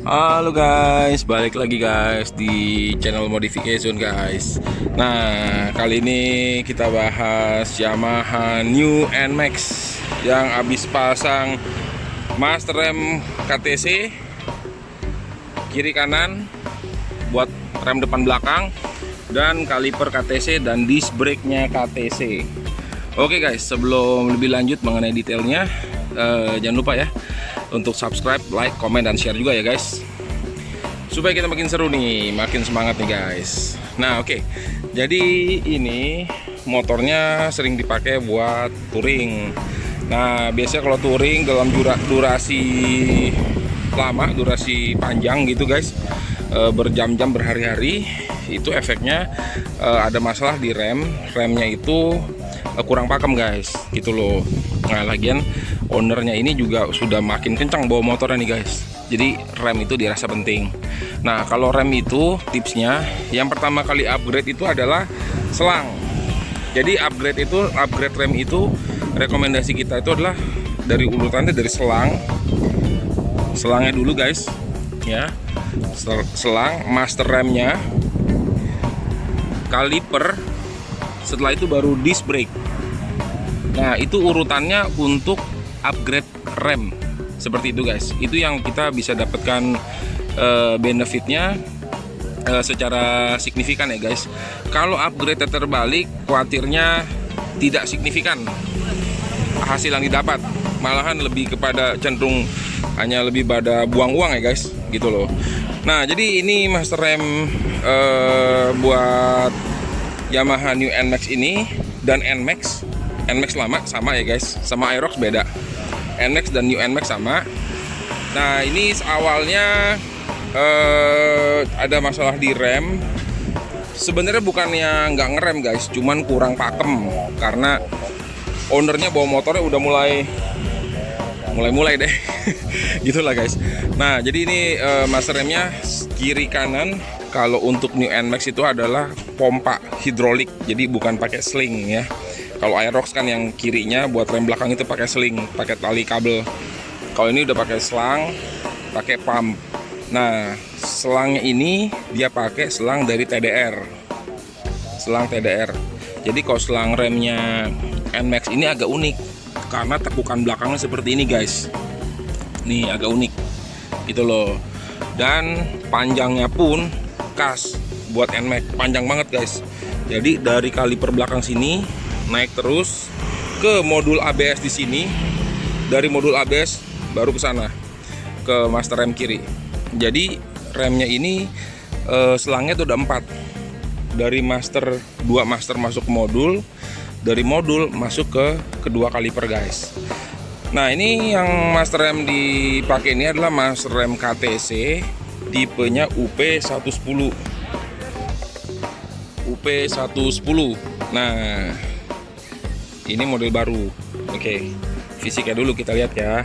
Halo guys, balik lagi guys di channel modification guys. Nah, kali ini kita bahas Yamaha New NMAX yang habis pasang master rem KTC kiri kanan buat rem depan belakang dan kaliper KTC dan disc brake-nya KTC. Oke guys, sebelum lebih lanjut mengenai detailnya, jangan lupa ya untuk subscribe, like, komen, dan share juga ya guys, supaya kita makin seru nih, makin semangat nih guys. Nah oke, jadi ini motornya sering dipakai buat touring. Nah biasanya kalau touring dalam durasi lama, durasi panjang gitu guys, berjam-jam, berhari-hari, itu efeknya ada masalah di remnya itu kurang pakem guys, gitu loh. Nah lagian ownernya ini juga sudah makin kencang bawa motornya nih guys, jadi rem itu dirasa penting. Nah kalau rem itu tipsnya, yang pertama kali upgrade itu adalah selang. Jadi upgrade rem itu, rekomendasi kita itu adalah dari urutannya dari selangnya dulu guys ya, selang, master remnya, kaliper, setelah itu baru disc brake. Nah itu urutannya untuk upgrade rem, seperti itu guys. Itu yang kita bisa dapatkan benefitnya secara signifikan ya guys. Kalau upgrade terbalik, khawatirnya tidak signifikan hasil yang didapat, malahan lebih kepada cenderung hanya lebih pada buang uang ya guys, gitu loh. Nah jadi ini master rem buat Yamaha New NMAX ini dan NMAX lama sama ya guys, sama Aerox beda. NMAX dan New NMAX sama. Nah ini awalnya ada masalah di rem. Sebenarnya bukannya nggak ngerem guys, cuman kurang pakem karena ownernya bawa motornya udah mulai deh gitulah guys. Nah jadi ini master remnya kiri kanan. Kalau untuk New NMAX itu adalah pompa hidrolik, jadi bukan pakai sling ya. Kalau Aerox kan yang kirinya buat rem belakang itu pakai sling, pakai tali kabel. Kalau ini udah pakai selang, pakai pump. Nah, selangnya ini dia pakai selang dari TDR. Selang TDR. Jadi kalau selang remnya NMAX ini agak unik karena tekukan belakangnya seperti ini guys. Nih agak unik gitu loh. Dan panjangnya pun khas buat NMAX, panjang banget guys. Jadi dari kaliper belakang sini naik terus ke modul ABS di sini, dari modul ABS baru ke sana ke master rem kiri. Jadi remnya ini selangnya tuh ada 4. Dari master 2 master masuk ke modul, dari modul masuk ke kedua kaliper guys. Nah ini yang master rem dipakai ini adalah master rem KTC tipenya UP110. Nah ini model baru. Oke, fisiknya dulu kita lihat ya.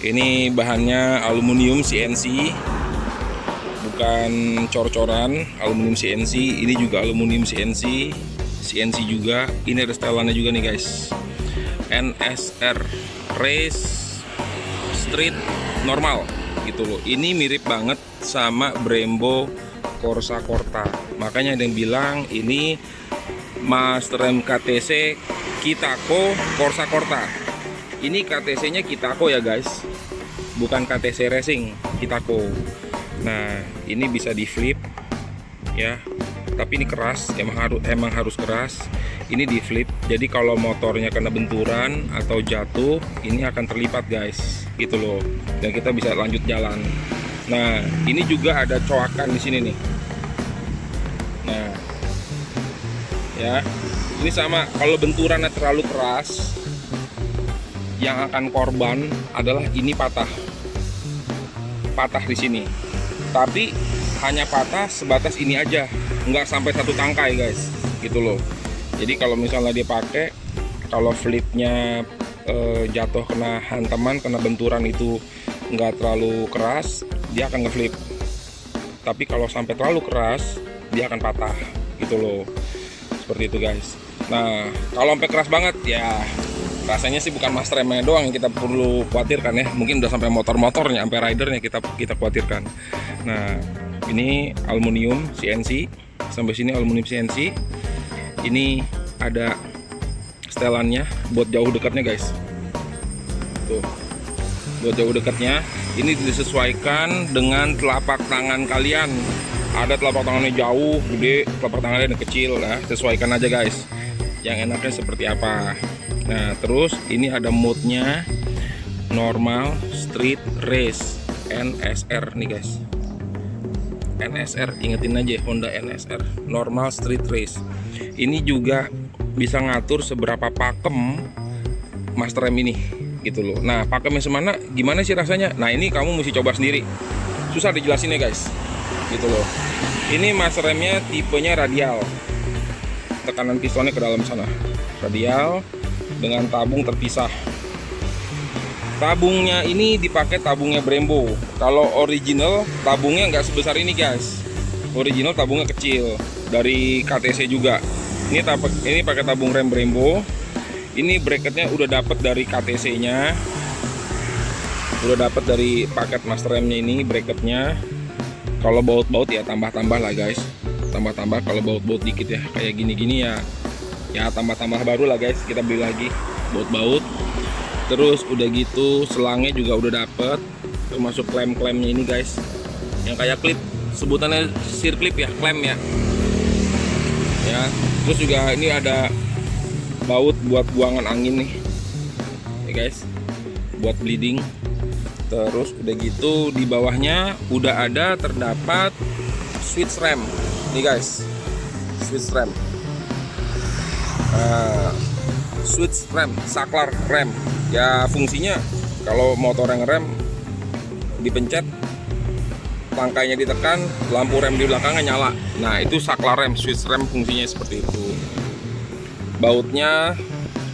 Ini bahannya aluminium CNC, bukan cor-coran, aluminium CNC. Ini juga aluminium CNC juga. Ini ada setelannya juga nih guys, NSR Race Street Normal gitu loh. Ini mirip banget sama Brembo Corsa Corta. Makanya ada yang bilang ini master rem KTC Kitako Corsa Corta. Ini KTC-nya Kitako ya guys, bukan KTC Racing, Kitako. Nah ini bisa di flip ya, tapi ini keras, emang harus keras. Ini di flip, jadi kalau motornya kena benturan atau jatuh, ini akan terlipat guys, gitu loh. Dan kita bisa lanjut jalan. Nah ini juga ada coakan di sini nih. Nah ya, ini sama, kalau benturannya terlalu keras, yang akan korban adalah ini patah di sini. Tapi hanya patah sebatas ini aja, nggak sampai satu tangkai guys, gitu loh. Jadi kalau misalnya dia pakai, kalau flipnya jatuh kena hantaman, kena benturan itu nggak terlalu keras, dia akan ngeflip. Tapi kalau sampai terlalu keras, dia akan patah, gitu loh. Seperti itu guys. Nah kalau sampai keras banget ya rasanya sih bukan master remnya doang yang kita perlu khawatirkan ya, mungkin udah sampai motor-motornya, sampai ridernya kita khawatirkan. Nah, ini aluminium CNC, sampai sini aluminium CNC. Ini ada setelannya buat jauh dekatnya guys. Tuh, buat jauh dekatnya. Ini disesuaikan dengan telapak tangan kalian. Ada telapak tangannya jauh, gede, telapak tangannya kecil. Nah, sesuaikan aja guys. Yang enaknya seperti apa. Nah, terus ini ada mode-nya normal, street, race, NSR nih guys. NSR, ingetin aja Honda NSR, normal, street, race. Ini juga bisa ngatur seberapa pakem master rem ini gitu loh. Nah, pakemnya semana gimana sih rasanya? Nah, ini kamu mesti coba sendiri. Susah dijelasin ya guys. Gitu loh. Ini master remnya tipenya radial. Tekanan pistonnya ke dalam sana. Radial dengan tabung terpisah. Tabungnya ini dipakai tabungnya Brembo. Kalau original tabungnya nggak sebesar ini guys. Original tabungnya kecil dari KTC juga. Ini pakai tabung rem Brembo. Ini bracketnya udah dapet dari KTC-nya. Udah dapet dari paket master remnya ini bracketnya. Kalau baut-baut ya tambah-tambah lah guys. Tambah-tambah kalau baut-baut dikit ya. Kayak gini-gini ya tambah-tambah baru lah guys. Kita beli lagi baut-baut. Terus udah gitu selangnya juga udah dapet. Termasuk klem-klemnya ini guys. Yang kayak klip. Sebutannya sirklip ya, klem ya. Ya, terus juga ini ada baut buat buangan angin nih ya guys, buat bleeding. Terus udah gitu di bawahnya udah ada terdapat switch rem nih guys, switch rem, switch rem, saklar rem ya. Fungsinya kalau motor yang rem dipencet, tangkainya ditekan, lampu rem di belakangnya nyala. Nah, itu saklar rem, switch rem fungsinya seperti itu. Bautnya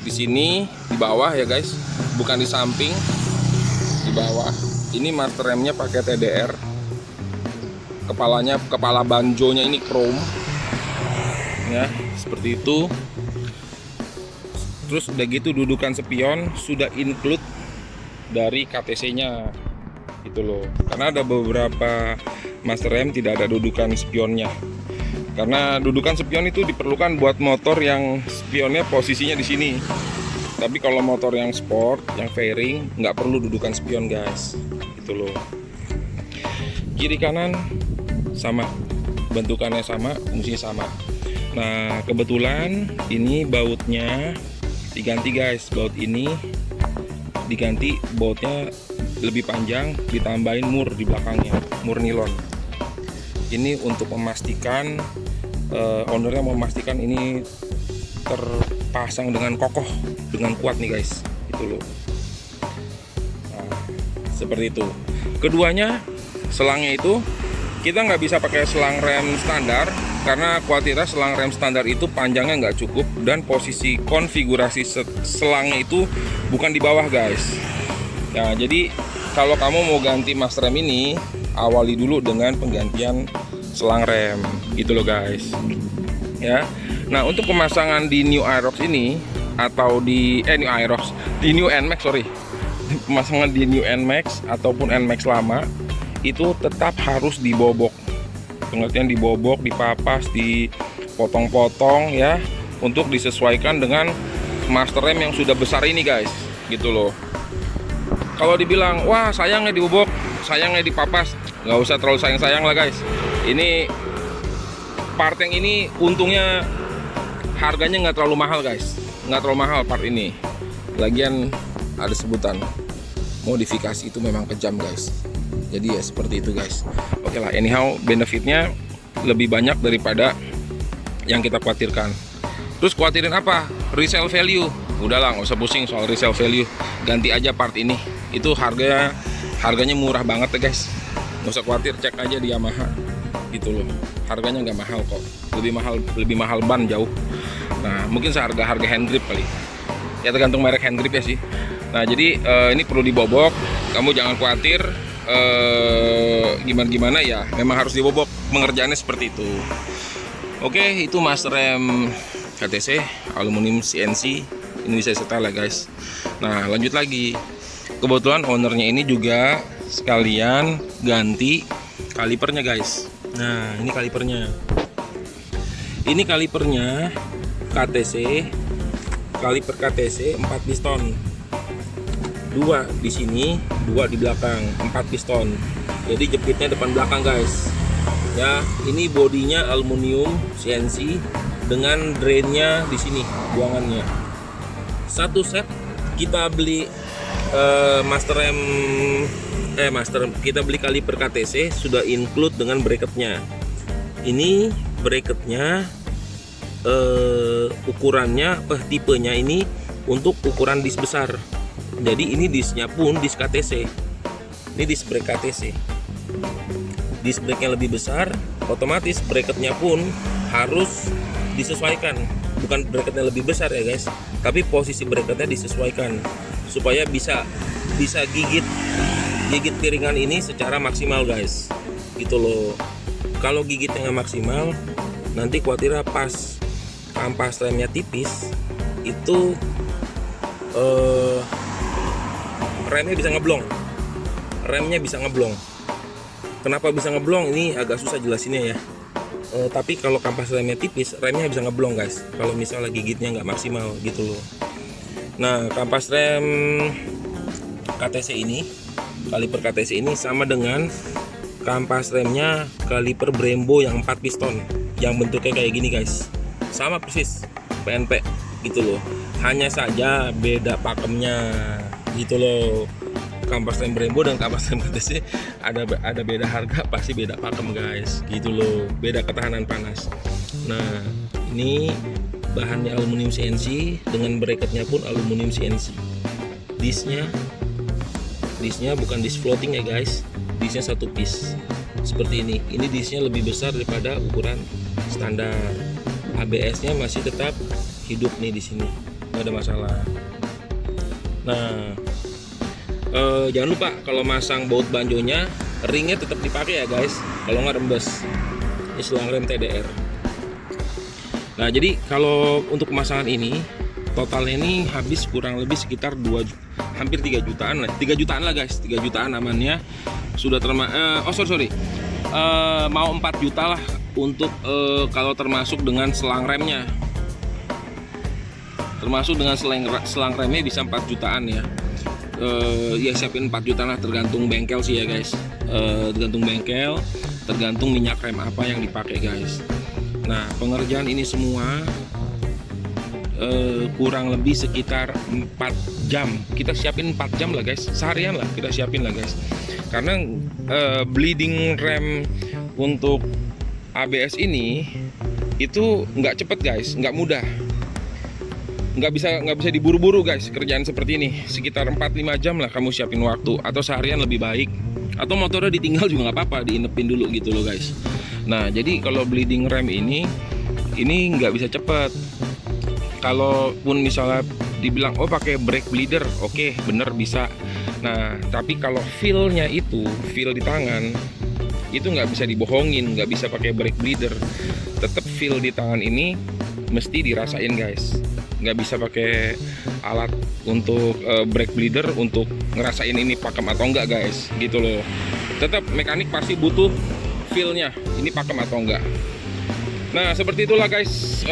di sini di bawah ya guys, bukan di samping, di bawah. Ini master remnya pakai TDR. Kepala banjonya ini chrome. Ya, seperti itu. Terus udah gitu dudukan spion sudah include dari KTC-nya. Gitu loh. Karena ada beberapa master rem tidak ada dudukan spionnya. Karena dudukan spion itu diperlukan buat motor yang spionnya posisinya di sini. Tapi kalau motor yang sport, yang fairing, nggak perlu dudukan spion guys. Gitu loh. Kiri kanan sama, bentukannya sama, fungsinya sama. Nah, kebetulan ini bautnya diganti guys. Baut ini diganti, bautnya lebih panjang, ditambahin mur di belakangnya, mur nilon. Ini untuk memastikan ownernya memastikan ini terpasang dengan kokoh, dengan kuat nih guys, gitu loh. Nah, seperti itu. Keduanya selangnya itu kita nggak bisa pakai selang rem standar karena kualitas selang rem standar itu panjangnya nggak cukup dan posisi konfigurasi selangnya itu bukan di bawah guys. Nah, jadi kalau kamu mau ganti master rem ini, awali dulu dengan penggantian selang rem, gitu loh guys. Ya. Nah, untuk pemasangan di New Aerox ini atau di New Aerox, di New NMAX, sorry. Pemasangan di New NMAX ataupun NMAX lama itu tetap harus dibobok. Pengertian dibobok, dipapas, dipotong-potong ya, untuk disesuaikan dengan master rem yang sudah besar ini guys, gitu loh. Kalau dibilang, wah sayangnya dibobok, sayangnya dipapas, nggak usah terlalu sayang-sayang lah guys. Ini part yang ini untungnya harganya nggak terlalu mahal guys, nggak terlalu mahal part ini. Lagian ada sebutan modifikasi itu memang kejam guys. Jadi ya seperti itu guys. Oke lah, anyhow benefitnya lebih banyak daripada yang kita khawatirkan. Terus khawatirin apa? Resale value. Udahlah, nggak usah pusing soal resale value. Ganti aja part ini. Itu harganya murah banget ya guys. Nggak usah khawatir, cek aja di Yamaha. Gitu loh, harganya nggak mahal kok, lebih mahal ban jauh. Nah, mungkin seharga hand grip kali ya, tergantung merek hand grip ya sih. Nah, jadi ini perlu dibobok, kamu jangan khawatir gimana ya, memang harus dibobok, pengerjaannya seperti itu. Oke, itu master rem KTC aluminium CNC ini bisa setel ya guys. Nah lanjut lagi, kebetulan ownernya ini juga sekalian ganti kalipernya guys. Nah ini kalipernya, KTC, kaliper KTC 4 piston, 2 di sini, 2 di belakang, 4 piston. Jadi jepitnya depan belakang guys. Ya, ini bodinya aluminium CNC dengan drainnya di sini, buangannya. Satu set kita beli kita beli kaliper KTC sudah include dengan bracketnya. Ini bracketnya ukurannya tipenya ini untuk ukuran disk besar. Jadi ini disknya pun disk KTC. Ini disk brake KTC. Disk brake-nya lebih besar, otomatis bracketnya pun harus disesuaikan. Bukan bracketnya lebih besar ya guys, tapi posisi bracketnya disesuaikan supaya bisa gigit piringan ini secara maksimal guys. Gitu loh. Kalau gigitnya nggak maksimal, nanti khawatirnya pas kampas remnya tipis itu remnya bisa ngeblong. Kenapa bisa ngeblong? Ini agak susah jelasinnya ya. Tapi kalau kampas remnya tipis, remnya bisa ngeblong guys. Kalau misalnya gigitnya nggak maksimal gitu loh. Nah, kampas rem KTC ini, kaliper KTC ini sama dengan kampas remnya kaliper Brembo yang 4 piston, yang bentuknya kayak gini guys. Sama persis PNP gitu loh. Hanya saja beda pakemnya gitu loh. Kampas rem Brembo dan kampas rem KTC ada beda harga, pasti beda pakem guys gitu loh, beda ketahanan panas. Nah ini bahannya aluminium CNC dengan bracketnya pun aluminium CNC. Disknya bukan disk floating ya guys, disknya satu piece seperti ini. Ini disknya lebih besar daripada ukuran standar. ABS-nya masih tetap hidup nih di sini, nggak ada masalah. Nah jangan lupa kalau masang baut banjonya, ringnya tetap dipakai ya guys, kalau nggak rembes. Ini selang rem TDR. Nah jadi kalau untuk pemasangan ini totalnya ini habis kurang lebih sekitar hampir 3 jutaan lah, 3 jutaan lah guys, 3 jutaan amannya sudah mau 4 juta lah untuk kalau termasuk dengan selang remnya. Termasuk dengan selang remnya bisa 4 jutaan ya. Ya siapin 4 juta lah, tergantung bengkel sih ya guys. Tergantung bengkel, tergantung minyak rem apa yang dipakai guys. Nah pengerjaan ini semua kurang lebih sekitar 4 jam. Kita siapin 4 jam lah guys, seharian lah kita siapin lah guys. Karena bleeding rem untuk ABS ini itu nggak cepet guys, nggak mudah. Nggak bisa diburu-buru guys kerjaan seperti ini. Sekitar 4-5 jam lah kamu siapin waktu, atau seharian lebih baik, atau motornya ditinggal juga nggak apa-apa, diinepin dulu gitu loh guys. Nah jadi kalau bleeding rem ini nggak bisa cepet. Kalaupun misalnya dibilang oh pakai brake bleeder, oke, bener bisa. Nah tapi kalau feel di tangan itu nggak bisa dibohongin, nggak bisa pakai brake bleeder. Tetap feel di tangan ini mesti dirasain guys. Nggak bisa pakai alat untuk brake bleeder untuk ngerasain ini pakem atau enggak guys gitu loh. Tetap mekanik pasti butuh feelnya, ini pakem atau enggak. Nah seperti itulah guys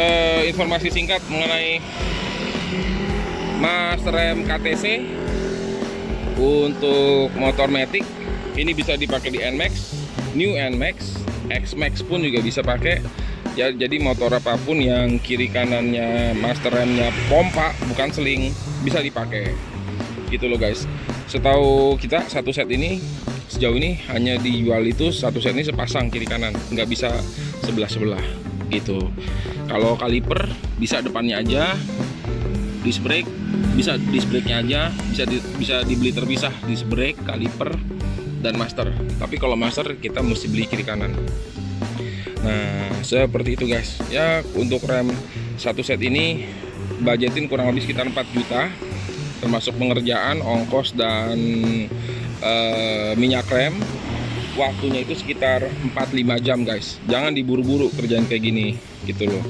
informasi singkat mengenai mas rem KTC untuk motor Matic. Ini bisa dipakai di NMAX, New NMAX, X-Max pun juga bisa pakai. Ya, jadi motor apapun yang kiri kanannya master remnya pompa bukan seling bisa dipakai gitu loh guys. Setahu kita satu set ini sejauh ini hanya dijual itu satu set ini sepasang kiri kanan, nggak bisa sebelah gitu. Kalau kaliper bisa depannya aja, disc brake bisa disc brake-nya aja, bisa dibeli terpisah disc brake, kaliper dan master. Tapi kalau master kita mesti beli kiri kanan. Nah seperti itu guys ya. Untuk rem satu set ini budgetin kurang lebih sekitar 4 juta, termasuk pengerjaan, ongkos dan minyak rem. Waktunya itu sekitar 4-5 jam guys. Jangan diburu-buru kerjaan kayak gini gitu loh.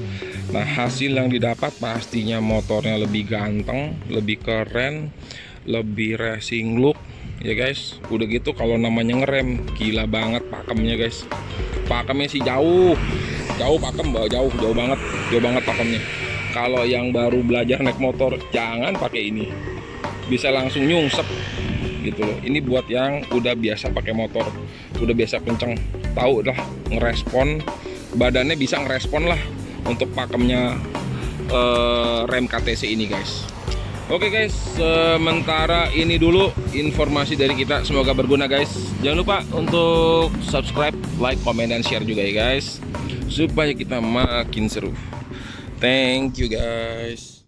Nah, hasil yang didapat pastinya motornya lebih ganteng, lebih keren, lebih racing look ya guys. Udah gitu kalau namanya ngerem, gila banget pakemnya guys. Pakemnya sih jauh pakem, jauh banget pakemnya. Kalau yang baru belajar naik motor jangan pakai ini, bisa langsung nyungsep gitu loh. Ini buat yang udah biasa pakai motor, udah biasa kenceng, tahu lah ngerespon, badannya bisa ngerespon lah untuk pakemnya rem KTC ini guys. Oke guys, sementara ini dulu informasi dari kita, semoga berguna guys. Jangan lupa untuk subscribe, like, komen, dan share juga ya guys, supaya kita makin seru. Thank you guys.